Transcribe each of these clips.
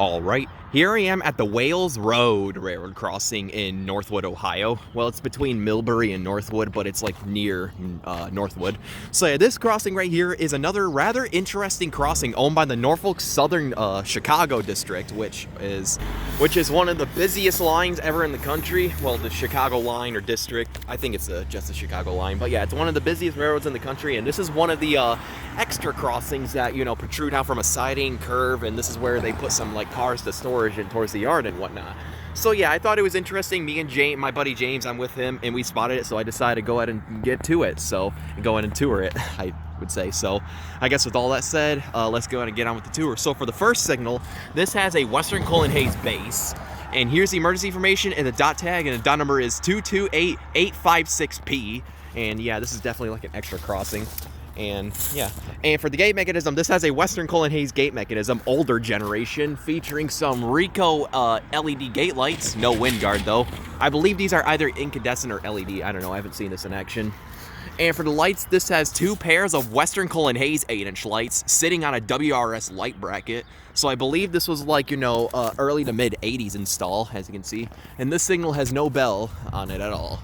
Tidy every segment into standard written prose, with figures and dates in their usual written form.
All right, here I am at the Wales Road Railroad crossing in Northwood, Ohio. Well, it's between Millbury and Northwood, but it's like near Northwood. So yeah, this crossing right here is another rather interesting crossing owned by the Norfolk Southern Chicago district, which is one of the busiest lines ever in the country. Well, the Chicago line or district, I think it's just the Chicago line, but yeah, it's one of the busiest railroads in the country, and this is one of the extra crossings that, you know, protrude out from a siding curve, and this is where they put some like cars to storage and towards the yard and whatnot. So yeah, I thought it was interesting. Me and my buddy James, I'm with him, and we spotted it, so I decided to go ahead and get to it. So, and go ahead and tour it, I would say. So I guess with all that said, let's go ahead and get on with the tour. So for the first signal, this has a Western Cullen Hayes base. And here's the emergency information and the dot tag, and the dot number is 228856P. And yeah, this is definitely like an extra crossing. And yeah, and for the gate mechanism, this has a Western Cullen Hayes gate mechanism, older generation, featuring some Rico LED gate lights. No wind guard though. I believe these are either incandescent or LED. I don't know. I haven't seen this in action. And for the lights, this has two pairs of Western Cullen Hayes 8-inch lights sitting on a WRS light bracket. So I believe this was like, you know, early to mid 80s install, as you can see. And this signal has no bell on it at all.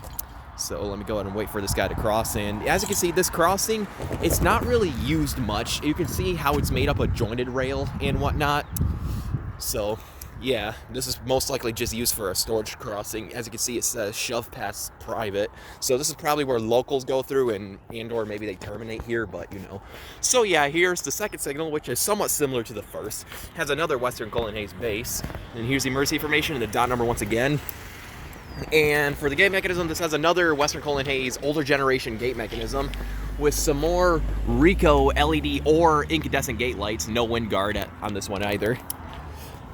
So let me go ahead and wait for this guy to cross. And as you can see, this crossing, it's not really used much. You can see how it's made up of jointed rail and whatnot. So yeah, this is most likely just used for a storage crossing. As you can see, it says shove past private. So this is probably where locals go through and or maybe they terminate here, but you know. So yeah, here's the second signal, which is somewhat similar to the first. Has another Western Cullen Hayes base. And here's the emergency information and the dot number once again. And for the gate mechanism, this has another Western Cullen Hayes older generation gate mechanism with some more Rico LED or incandescent gate lights. No wind guard on this one either.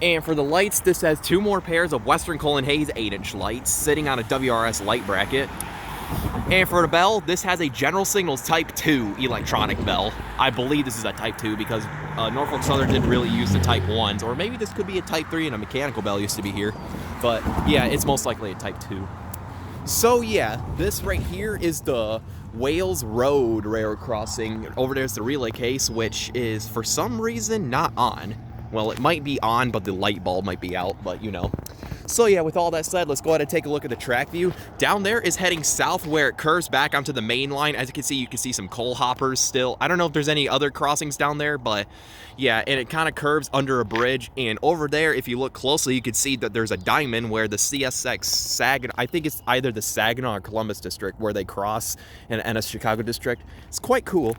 And for the lights, this has two more pairs of Western Cullen Hayes 8-inch lights sitting on a WRS light bracket. And for the bell, this has a General Signals Type 2 electronic bell. I believe this is a Type 2 because Norfolk Southern didn't really use the Type 1s, or maybe this could be a Type 3 and a mechanical bell used to be here. But yeah, it's most likely a Type 2. So yeah, this right here is the Wales Road Railroad crossing. Over there's the relay case, which is for some reason not on. Well, it might be on, but the light bulb might be out, but you know. So yeah, with all that said, let's go ahead and take a look at the track view. Down there is heading south where it curves back onto the main line. As you can see some coal hoppers still. I don't know if there's any other crossings down there, but yeah, and it kind of curves under a bridge. And over there, if you look closely, you can see that there's a diamond where the CSX Saginaw, I think it's either the Saginaw or Columbus district where they cross in NS Chicago district. It's quite cool.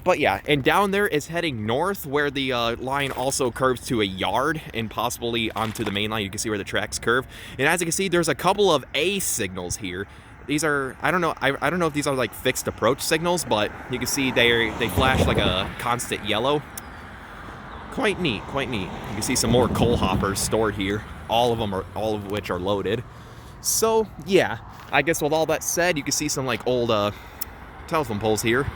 But yeah, and down there is heading north where the line also curves to a yard and possibly onto the main line. You can see where the tracks curve. And as you can see, there's a couple of A signals here. These are, I don't know if these are like fixed approach signals, but you can see they flash like a constant yellow. Quite neat, quite neat. You can see some more coal hoppers stored here. All of which are loaded. So yeah, I guess with all that said, you can see some like old telephone poles here.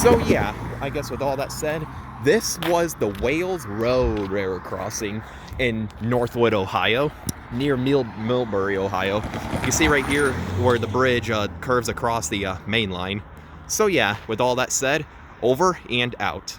So yeah, I guess with all that said, this was the Wales Road Railroad crossing in Northwood, Ohio, near Millbury, Ohio. You can see right here where the bridge curves across the main line. So yeah, with all that said, over and out.